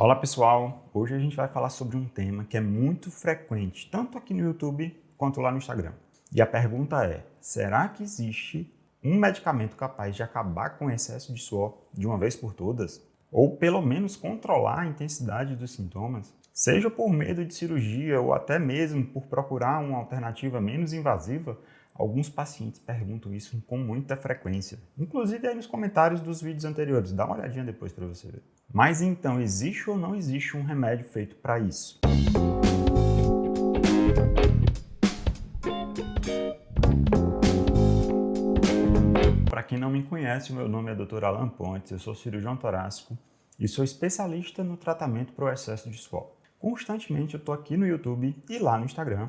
Olá pessoal, hoje a gente vai falar sobre um tema que é muito frequente, tanto aqui no YouTube quanto lá no Instagram. E a pergunta é, será que existe um medicamento capaz de acabar com o excesso de suor de uma vez por todas? Ou pelo menos controlar a intensidade dos sintomas? Seja por medo de cirurgia ou até mesmo por procurar uma alternativa menos invasiva, alguns pacientes perguntam isso com muita frequência. Inclusive aí nos comentários dos vídeos anteriores, dá uma olhadinha depois para você ver. Mas então, existe ou não existe um remédio feito para isso? Para quem não me conhece, o meu nome é Dr. Alan Pontes, eu sou cirurgião torácico e sou especialista no tratamento para o excesso de suor. Constantemente eu estou aqui no YouTube e lá no Instagram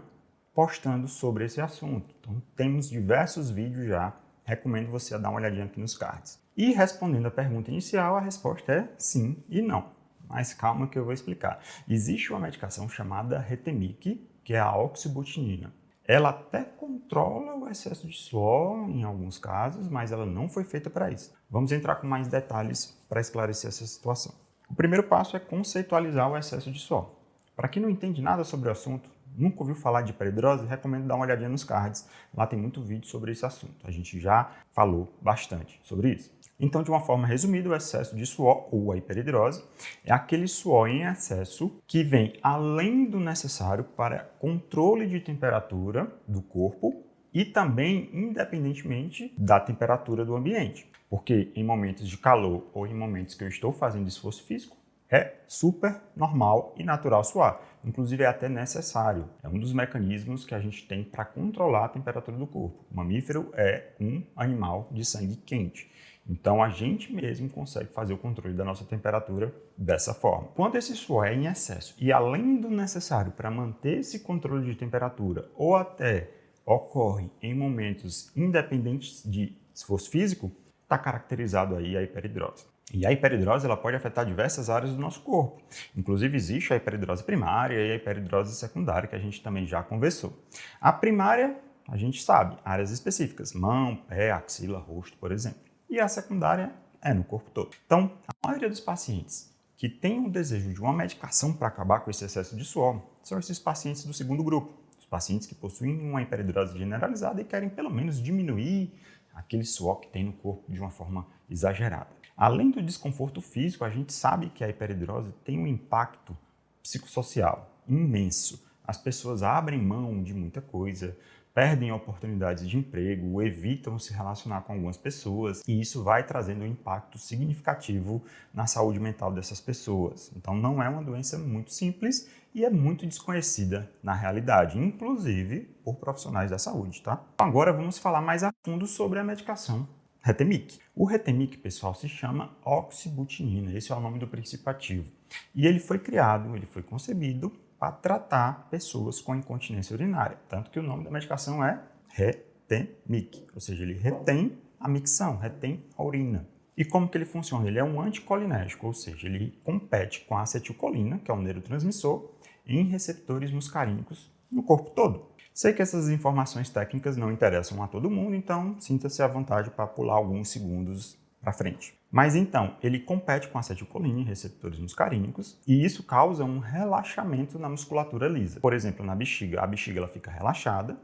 postando sobre esse assunto. Então, temos diversos vídeos já, recomendo você dar uma olhadinha aqui nos cards. E respondendo a pergunta inicial, a resposta é sim e não. Mas calma que eu vou explicar. Existe uma medicação chamada Retemic, que é a oxibutinina. Ela até controla o excesso de suor em alguns casos, mas ela não foi feita para isso. Vamos entrar com mais detalhes para esclarecer essa situação. O primeiro passo é conceitualizar o excesso de suor. Para quem não entende nada sobre o assunto, nunca ouviu falar de hiperidrose, recomendo dar uma olhadinha nos cards. Lá tem muito vídeo sobre esse assunto. A gente já falou bastante sobre isso. Então, de uma forma resumida, o excesso de suor, ou a hiperidrose, é aquele suor em excesso que vem além do necessário para controle de temperatura do corpo e também independentemente da temperatura do ambiente. Porque em momentos de calor ou em momentos que eu estou fazendo esforço físico, é super normal e natural suar. Inclusive é até necessário. É um dos mecanismos que a gente tem para controlar a temperatura do corpo. O mamífero é um animal de sangue quente. Então a gente mesmo consegue fazer o controle da nossa temperatura dessa forma. Quando esse suor é em excesso e além do necessário para manter esse controle de temperatura ou até ocorre em momentos independentes de esforço físico, está caracterizado aí a hiperidrose. E a hiperidrose ela pode afetar diversas áreas do nosso corpo. Inclusive existe a hiperidrose primária e a hiperidrose secundária, que a gente também já conversou. A primária, a gente sabe, áreas específicas, mão, pé, axila, rosto, por exemplo. E a secundária é no corpo todo. Então, a maioria dos pacientes que têm o desejo de uma medicação para acabar com esse excesso de suor são esses pacientes do segundo grupo. Os pacientes que possuem uma hiperidrose generalizada e querem pelo menos diminuir aquele suor que tem no corpo de uma forma exagerada. Além do desconforto físico, a gente sabe que a hiperidrose tem um impacto psicossocial imenso. As pessoas abrem mão de muita coisa, perdem oportunidades de emprego, evitam se relacionar com algumas pessoas e isso vai trazendo um impacto significativo na saúde mental dessas pessoas. Então não é uma doença muito simples e é muito desconhecida na realidade, inclusive por profissionais da saúde, tá? Agora vamos falar mais a fundo sobre a medicação Retemic. O Retemic, pessoal, se chama oxibutinina, esse é o nome do princípio ativo. E ele foi criado, ele foi concebido para tratar pessoas com incontinência urinária. Tanto que o nome da medicação é Retemic, ou seja, ele retém a micção, retém a urina. E como que ele funciona? Ele é um anticolinérgico, ou seja, ele compete com a acetilcolina, que é um neurotransmissor, em receptores muscarínicos no corpo todo. Sei que essas informações técnicas não interessam a todo mundo, então sinta-se à vontade para pular alguns segundos para frente. Mas então, ele compete com a acetilcolina em receptores muscarínicos e isso causa um relaxamento na musculatura lisa. Por exemplo, na bexiga, a bexiga ela fica relaxada,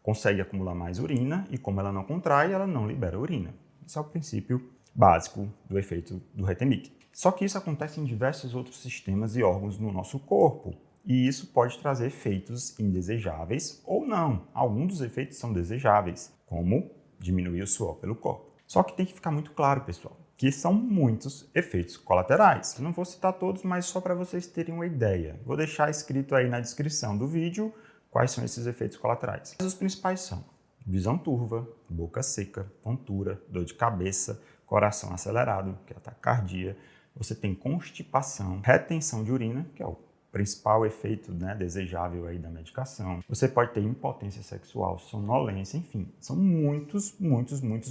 consegue acumular mais urina e como ela não contrai, ela não libera urina. Esse é o princípio básico do efeito do Retemic. Só que isso acontece em diversos outros sistemas e órgãos no nosso corpo. E isso pode trazer efeitos indesejáveis ou não. Alguns dos efeitos são desejáveis, como diminuir o suor pelo corpo. Só que tem que ficar muito claro, pessoal, que são muitos efeitos colaterais. Eu não vou citar todos, mas só para vocês terem uma ideia. Vou deixar escrito aí na descrição do vídeo quais são esses efeitos colaterais. Os principais são visão turva, boca seca, tontura, dor de cabeça, coração acelerado, que é a taquicardia. Você tem constipação, retenção de urina, que é o principal efeito desejável aí da medicação. Você pode ter impotência sexual, sonolência, enfim, são muitos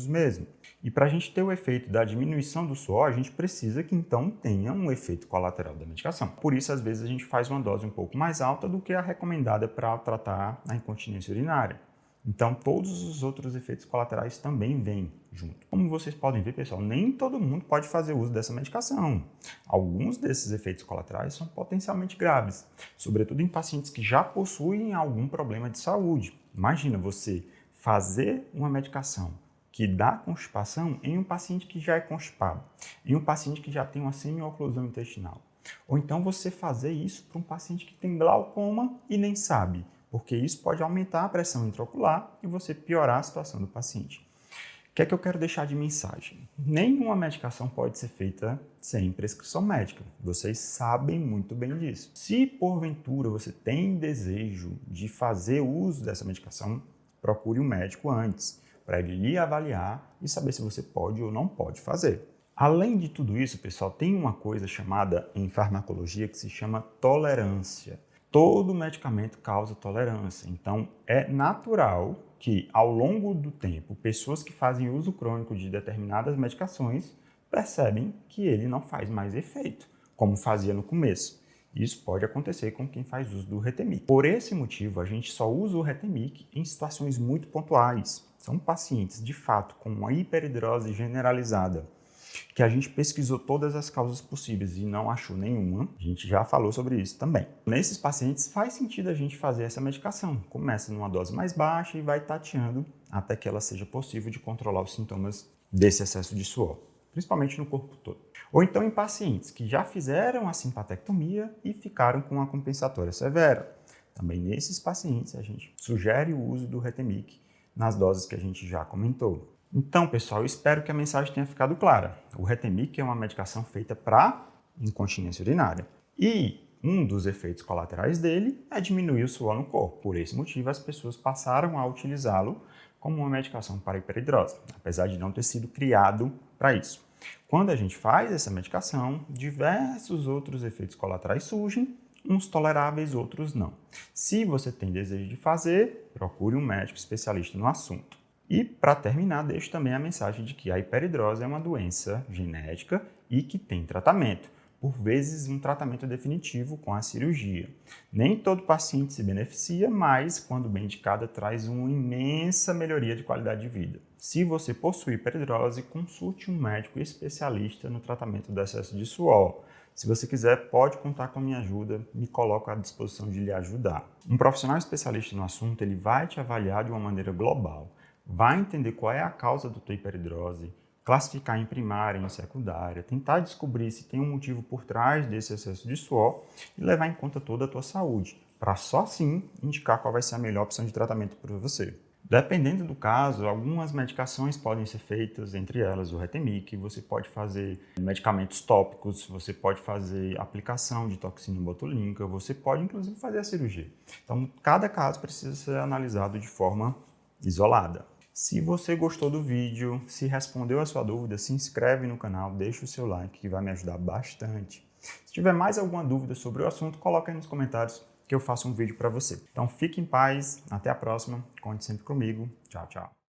mesmo. E para a gente ter o efeito da diminuição do suor, a gente precisa que então tenha um efeito colateral da medicação. Por isso, às vezes, a gente faz uma dose um pouco mais alta do que a recomendada para tratar a incontinência urinária. Então, todos os outros efeitos colaterais também vêm junto. Como vocês podem ver, pessoal, nem todo mundo pode fazer uso dessa medicação. Alguns desses efeitos colaterais são potencialmente graves, sobretudo em pacientes que já possuem algum problema de saúde. Imagina você fazer uma medicação que dá constipação em um paciente que já é constipado, em um paciente que já tem uma semi-oclusão intestinal. Ou então você fazer isso para um paciente que tem glaucoma e nem sabe, porque isso pode aumentar a pressão intraocular e você piorar a situação do paciente. O que é que eu quero deixar de mensagem? Nenhuma medicação pode ser feita sem prescrição médica. Vocês sabem muito bem disso. Se porventura você tem desejo de fazer uso dessa medicação, procure um médico antes, para ele lhe avaliar e saber se você pode ou não pode fazer. Além de tudo isso, pessoal, tem uma coisa chamada em farmacologia que se chama tolerância. Todo medicamento causa tolerância, então é natural que ao longo do tempo, pessoas que fazem uso crônico de determinadas medicações percebem que ele não faz mais efeito, como fazia no começo. Isso pode acontecer com quem faz uso do Retemic. Por esse motivo, a gente só usa o Retemic em situações muito pontuais. São pacientes, de fato, com uma hiperidrose generalizada, que a gente pesquisou todas as causas possíveis e não achou nenhuma. A gente já falou sobre isso também. Nesses pacientes, faz sentido a gente fazer essa medicação. Começa numa dose mais baixa e vai tateando até que ela seja possível de controlar os sintomas desse excesso de suor, principalmente no corpo todo. Ou então em pacientes que já fizeram a simpatectomia e ficaram com a compensatória severa. Também nesses pacientes a gente sugere o uso do Retemic nas doses que a gente já comentou. Então, pessoal, eu espero que a mensagem tenha ficado clara. O Retemic é uma medicação feita para incontinência urinária. E um dos efeitos colaterais dele é diminuir o suor no corpo. Por esse motivo, as pessoas passaram a utilizá-lo como uma medicação para hiperidrose, apesar de não ter sido criado para isso. Quando a gente faz essa medicação, diversos outros efeitos colaterais surgem, uns toleráveis, outros não. Se você tem desejo de fazer, procure um médico especialista no assunto. E, para terminar, deixo também a mensagem de que a hiperidrose é uma doença genética e que tem tratamento, por vezes um tratamento definitivo com a cirurgia. Nem todo paciente se beneficia, mas, quando bem indicada, traz uma imensa melhoria de qualidade de vida. Se você possui hiperidrose, consulte um médico especialista no tratamento do excesso de suor. Se você quiser, pode contar com a minha ajuda, me coloco à disposição de lhe ajudar. Um profissional especialista no assunto, ele vai te avaliar de uma maneira global, vai entender qual é a causa da tua hiperidrose, classificar em primária, em secundária, tentar descobrir se tem um motivo por trás desse excesso de suor e levar em conta toda a tua saúde, para só assim indicar qual vai ser a melhor opção de tratamento para você. Dependendo do caso, algumas medicações podem ser feitas, entre elas o Retemic, você pode fazer medicamentos tópicos, você pode fazer aplicação de toxina botulínica, você pode inclusive fazer a cirurgia. Então, cada caso precisa ser analisado de forma isolada. Se você gostou do vídeo, se respondeu a sua dúvida, se inscreve no canal, deixa o seu like que vai me ajudar bastante. Se tiver mais alguma dúvida sobre o assunto, coloca aí nos comentários que eu faço um vídeo para você. Então fique em paz, até a próxima, conte sempre comigo, tchau, tchau.